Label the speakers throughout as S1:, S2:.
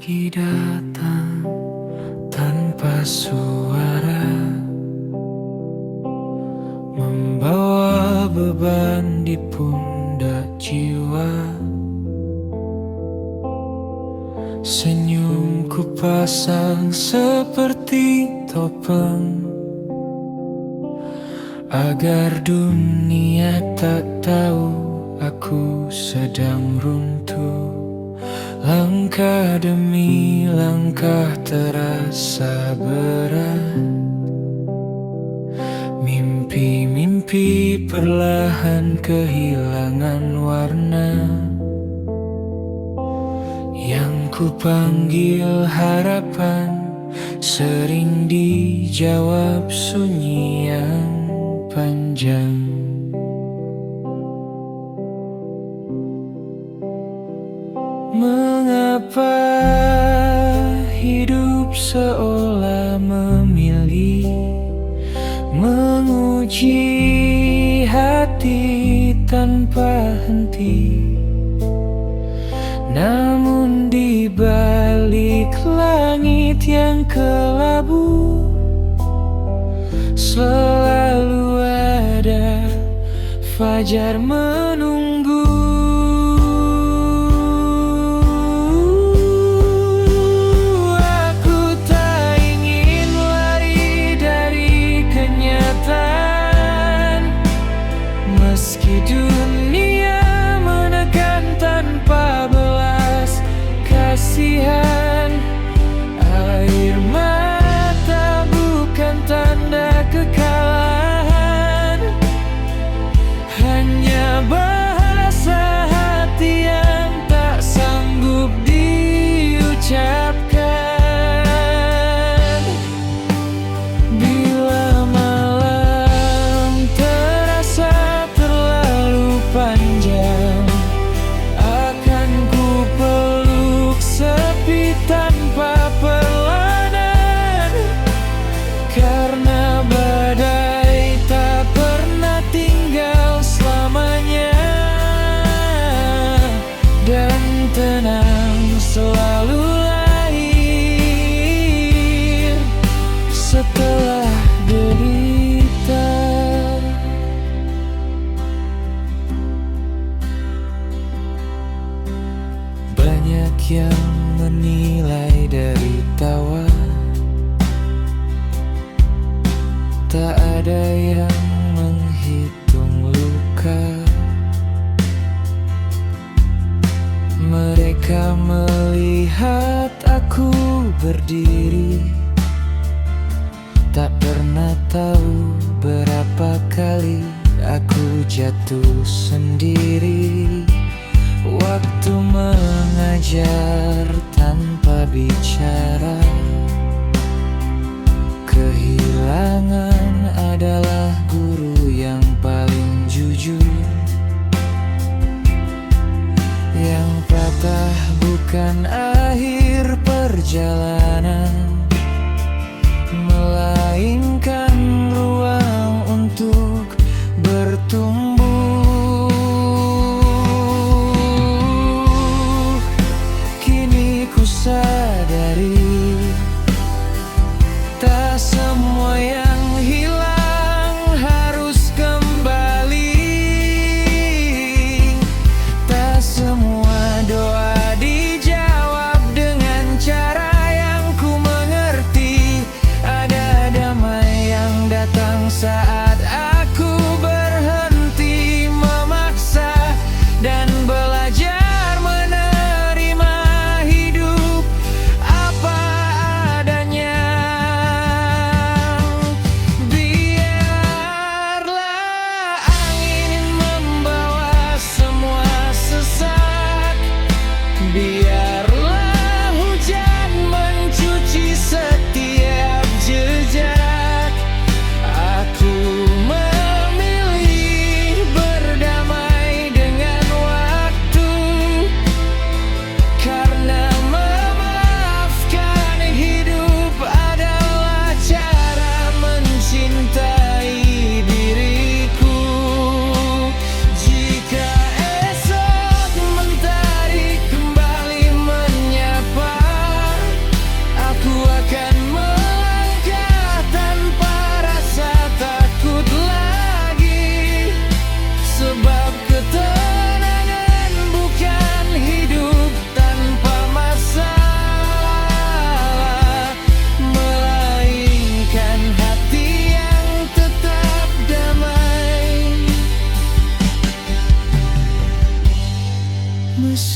S1: pagi datang tanpa suara, membawa beban di pundak jiwa. Senyumku pasang seperti topeng, agar dunia tak tahu aku sedang runtuh. Langkah demi langkah terasa berat, mimpi-mimpi perlahan kehilangan warna. Yang ku panggil harapan sering dijawab sunyi yang panjang. Mengapa hidup seolah memilih menguji hati tanpa henti? Namun di balik langit yang kelabu, selalu ada fajar menunggu. Meski dunia menekan tanpa belas kasihan, air mata bukan tanda kekalahan, hanya bahasa hati yang tak sanggup diucapkan. Bila malam terasa panjang, akan ku peluk sepi tanpa perlawanan, karena badai tak pernah tinggal selamanya, dan tenang selalu lahir setelah derita. Banyak yang menilai dari tawa, tak ada yang menghitung luka. Mereka melihat aku berdiri, tak pernah tahu berapa kali aku jatuh sendiri. Waktu mengajar tanpa bicara, kehilangan adalah guru yang paling jujur. Yang patah bukan akhir perjalanan, melainkan ruang untuk bertumbuh. Sadari tak semua yang hilang harus kembali, tak semua doa dijawab dengan cara yang ku mengerti. Ada damai yang datang saat aku berhenti.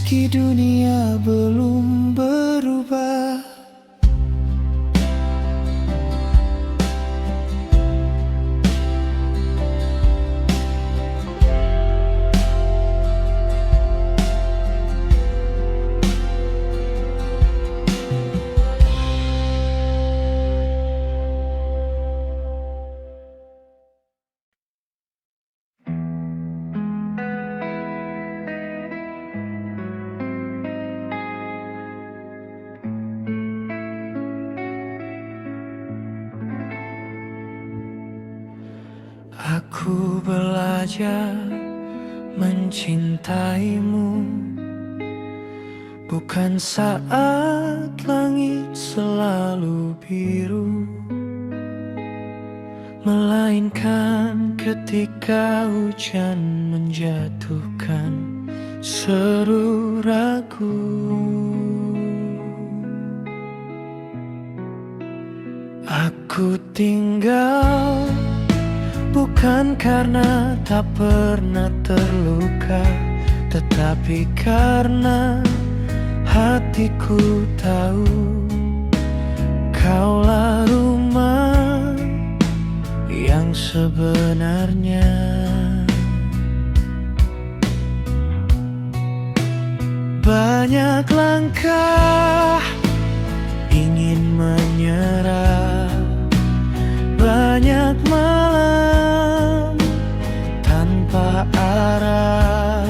S1: meski dunia belum berubah. Aku belajar mencintaimu, bukan saat langit selalu biru, melainkan ketika hujan menjatuhkan seru ragu. Aku tinggal bukan karena tak pernah terluka, tetapi karena hatiku tahu kaulah rumah yang sebenarnya. Banyak langkah ingin menyerah, banyak malam tanpa arah,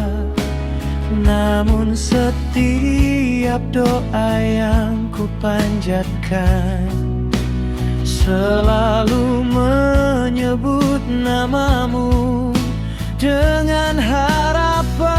S1: namun setiap doa yang ku panjatkan selalu menyebut namamu dengan harapan.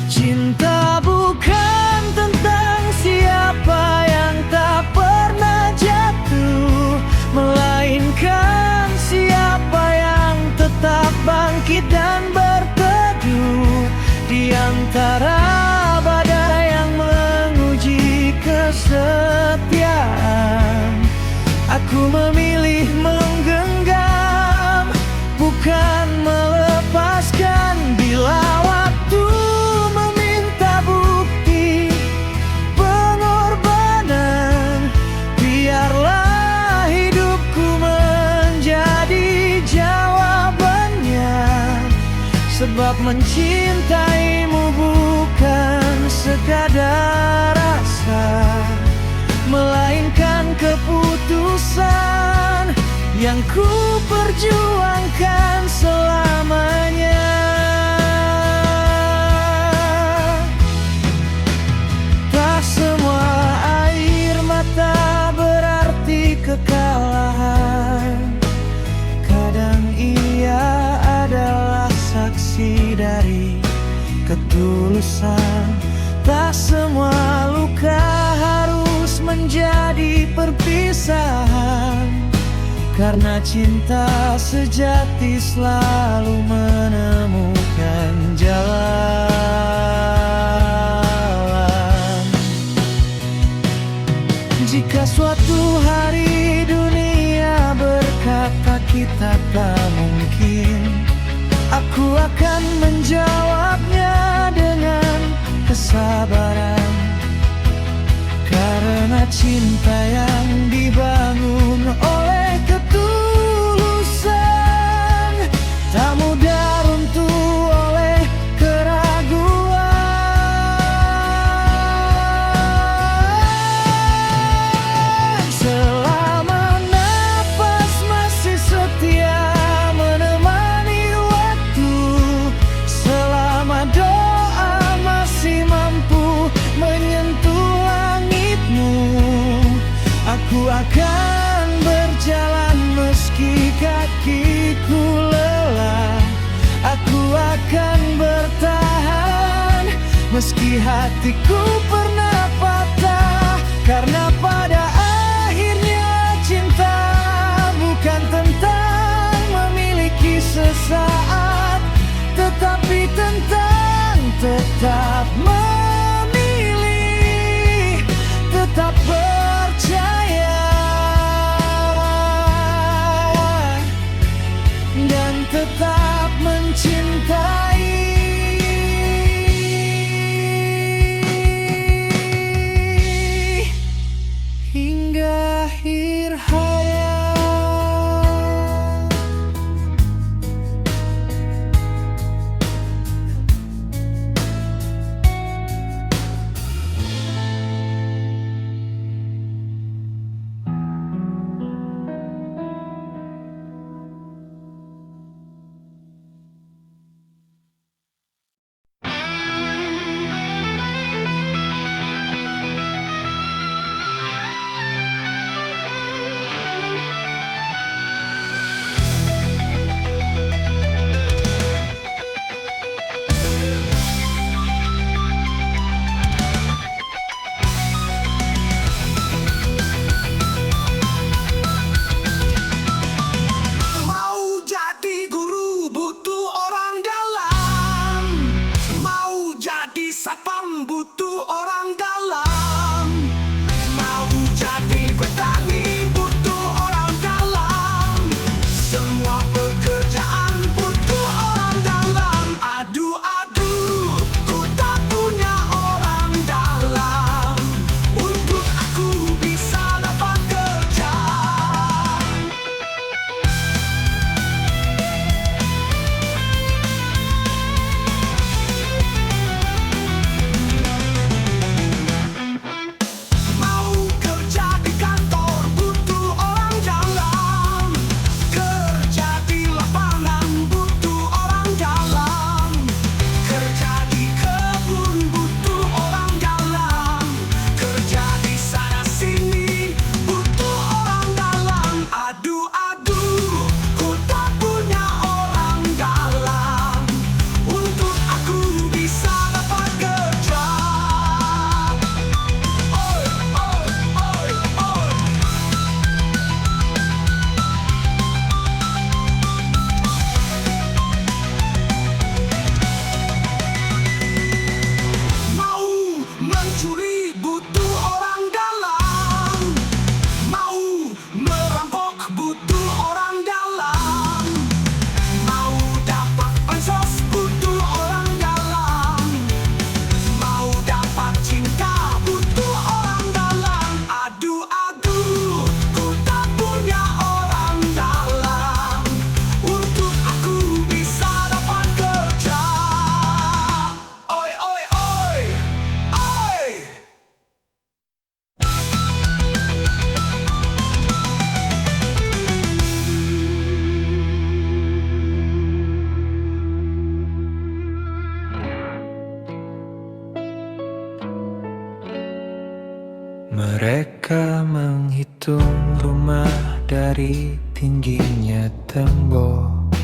S1: Cinta bukan tentang siapa yang tak pernah jatuh, melainkan siapa yang tetap bangkit dan berteduh di antara badai yang menguji kesetiaan. Aku memilih menggenggam, bukan melepaskan. Bila waktu meminta bukti pengorbanan, biarlah hidupku menjadi jawabannya. Sebab mencintaimu bukan sekadar rasa, melainkan keputusan yang ku perjuangkan selamanya. Tak semua air mata berarti kekalahan, kadang ia adalah saksi dari ketulusan. Tak semua luka harus menjadi perpisahan, karena cinta sejati selalu menemukan jalan. Jika suatu hari dunia berkata kita tak mungkin, aku akan menjawabnya dengan kesabaran. Karena cinta yang dibangun oleh ketulusan tak mudah runtuh oleh keraguan. Selama nafas masih setia menemani waktu, selama doa masih mampu menyentuh langitmu, aku akan berjalan meski kakiku lelah. Aku akan bertahan meski hatiku pernah patah. Karena pada akhirnya cinta bukan tentang memiliki sesaat, tetapi tentang tetap memilih, tetap percaya, dan tetap mencintai. menghitung rumah dari tingginya tembok.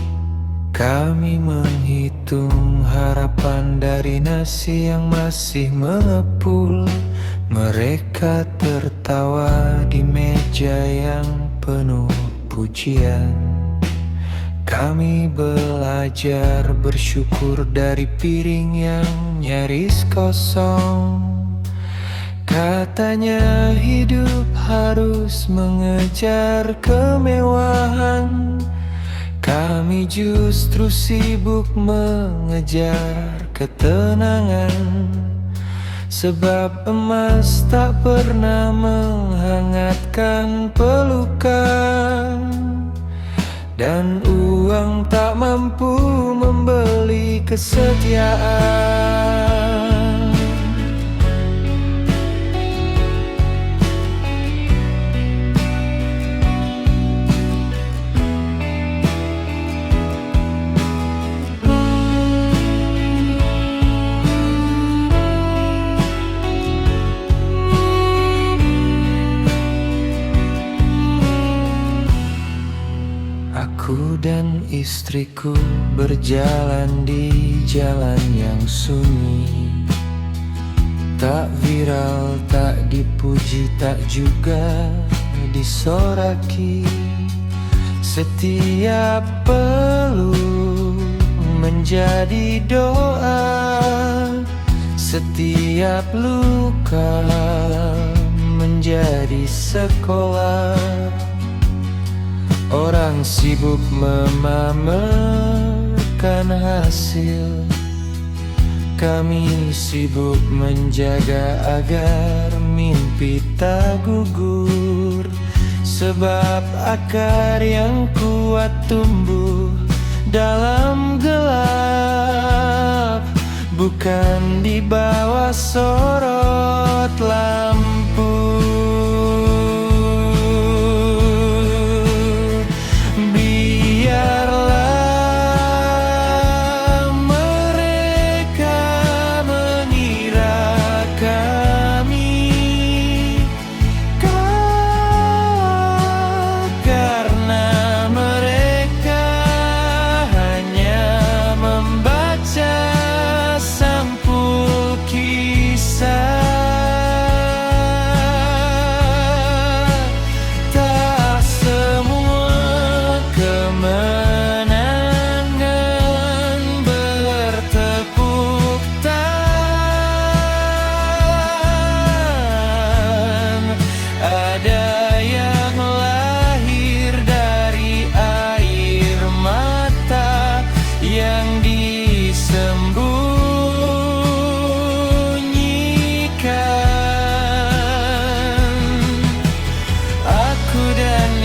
S1: Kami menghitung harapan dari nasi yang masih mengepul. Mereka tertawa di meja yang penuh pujian. Kami belajar bersyukur dari piring yang nyaris kosong. Katanya hidup harus mengejar kemewahan. Kami justru sibuk mengejar ketenangan. Sebab emas tak pernah menghangatkan pelukan, dan uang tak mampu membeli kesetiaan. Aku dan istriku berjalan di jalan yang sunyi. Tak viral, tak dipuji, tak juga disoraki. Setiap peluh menjadi doa, setiap luka menjadi sekolah. Orang sibuk memamerkan hasil, kami sibuk menjaga agar mimpi tak gugur. Sebab akar yang kuat tumbuh dalam gelap, bukan di bawah sorot lampu.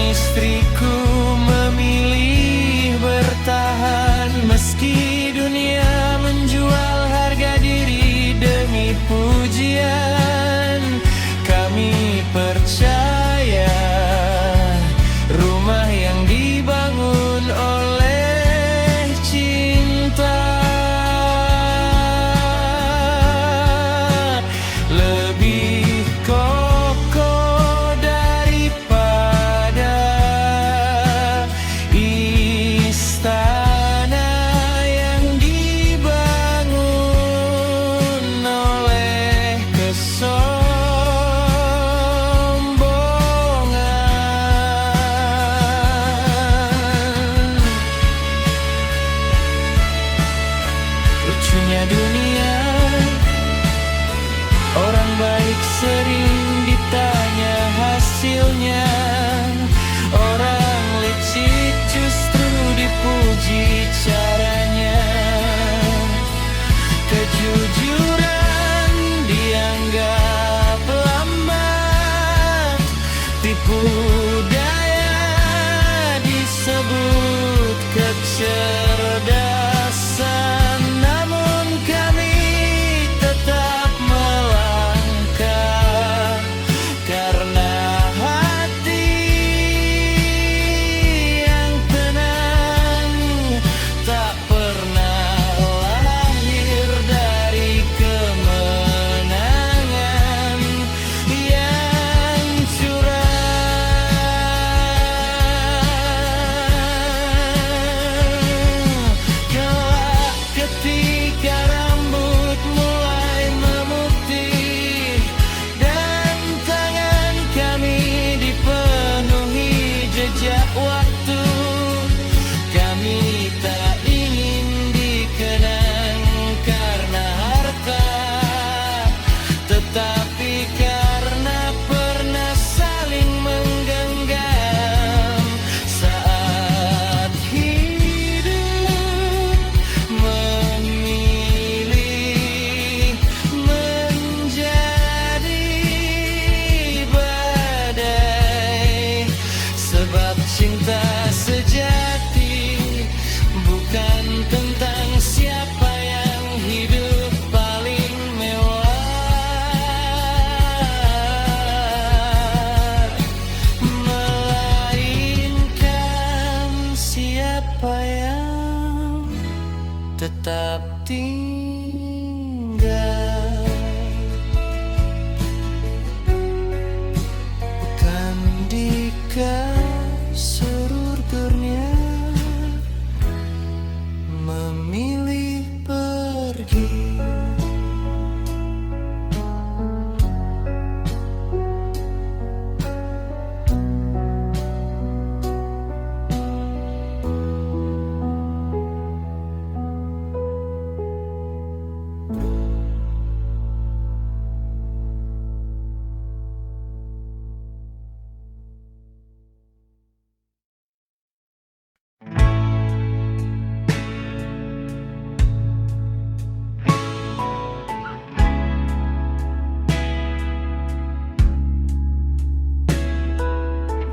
S1: Istriku memilih siapa yang tetap tinggal, bukan di kasur dunia memilih pergi.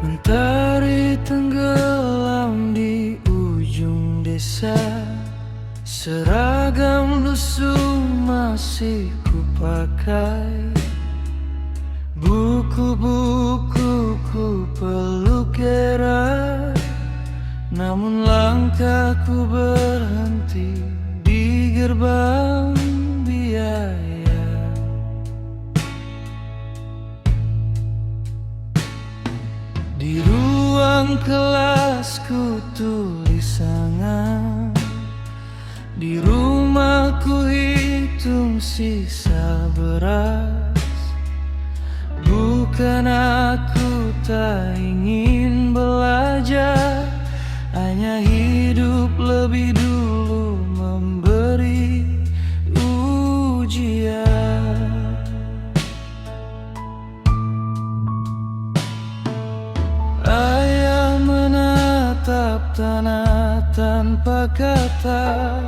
S1: Mentari tenggelam di ujung desa, seragam lusuh masih kupakai, buku-buku ku peluk erat, namun langkahku berhenti di gerbang biaya. Di ruang kelasku tulis angan, di rumahku hitung sisa beras. Bukan aku tak ingin belajar, hanya hidup lebih dulu memberi ujian. Ayah menatap tanah tanpa kata,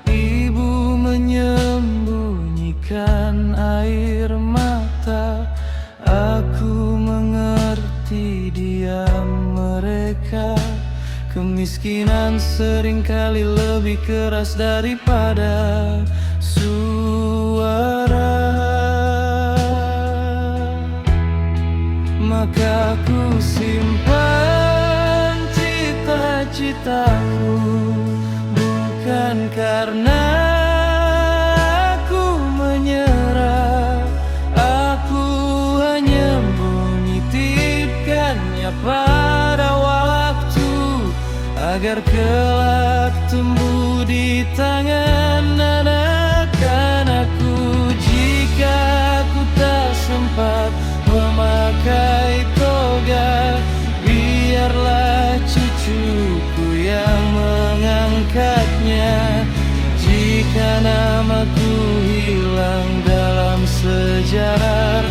S1: ibu menyembunyikan air mata. Aku mengerti diam mereka, kemiskinan seringkali lebih keras daripada suara. Maka ku simpan cita-citaku, bukan karena aku menyerah. Aku hanya menitipkannya pada waktu, agar kelak tumbuh di tangan anak-anakku. Jika aku tak sempat memakai toga, biarlah cucuku yang mengangkatnya. Jika namaku hilang dalam sejarah,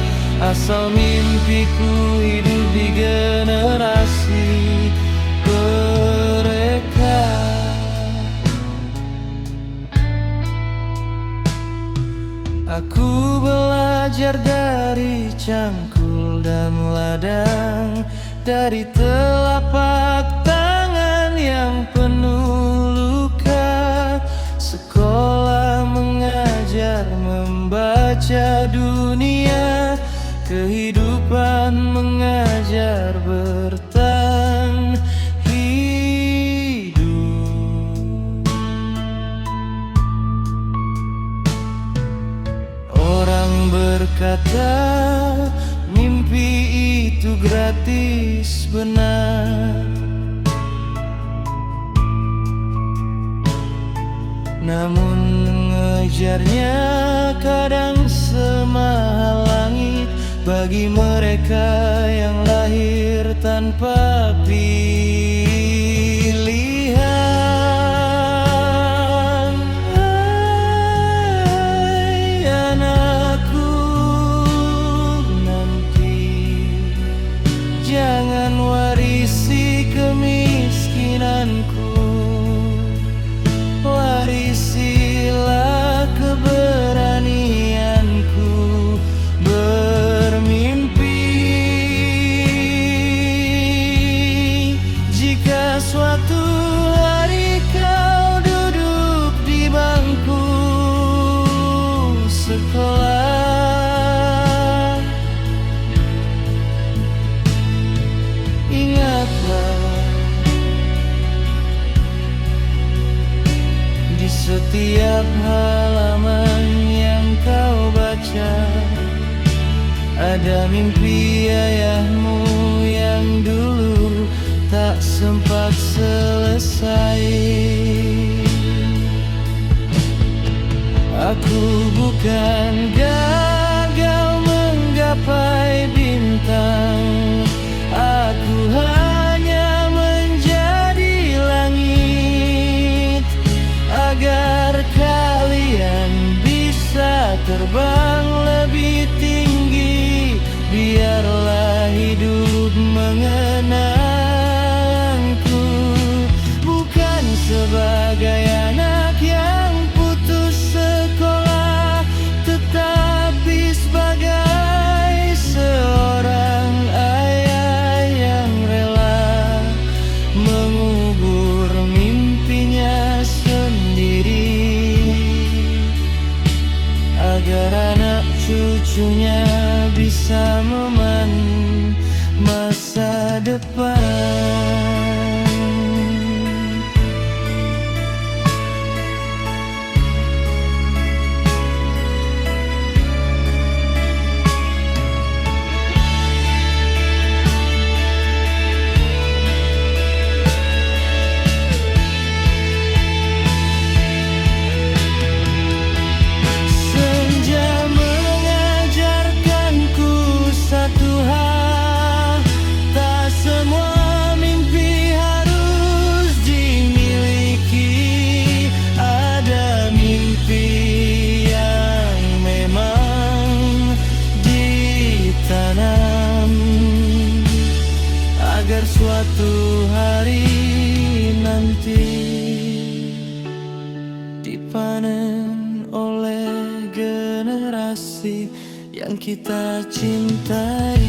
S1: asal mimpiku hidup di generasi mereka. Aku belajar dari cangkul dan ladang, dari telapak tangan yang penuh luka. Sekolah mengajar membaca dunia, kehidupan mengajar bertahan hidup. Orang berkata mimpi itu gratis, benar. Namun mengejarnya kadang semahal langit bagi mereka yang lahir tanpa pilihan. Hai anakku, nanti jangan warisi kemiskinanku, warisilah keberanianku bermimpi. Jika Setiap halaman yang kau baca, ada mimpi ayahmu yang dulu tak sempat selesai. Aku bukan gagal menggapai bintang, aku hanya menjadi langit agar kalian bisa terbang lebih tinggi. Biarlah hidup mengenangku, bukan sebagai anak yang putus sekolah, tetapi sebagai seorang ayah yang rela mengubur mimpinya sendiri, agar anak cucunya bisa memandu masa depan. Agar suatu hari nanti dipanen oleh generasi yang kita cintai.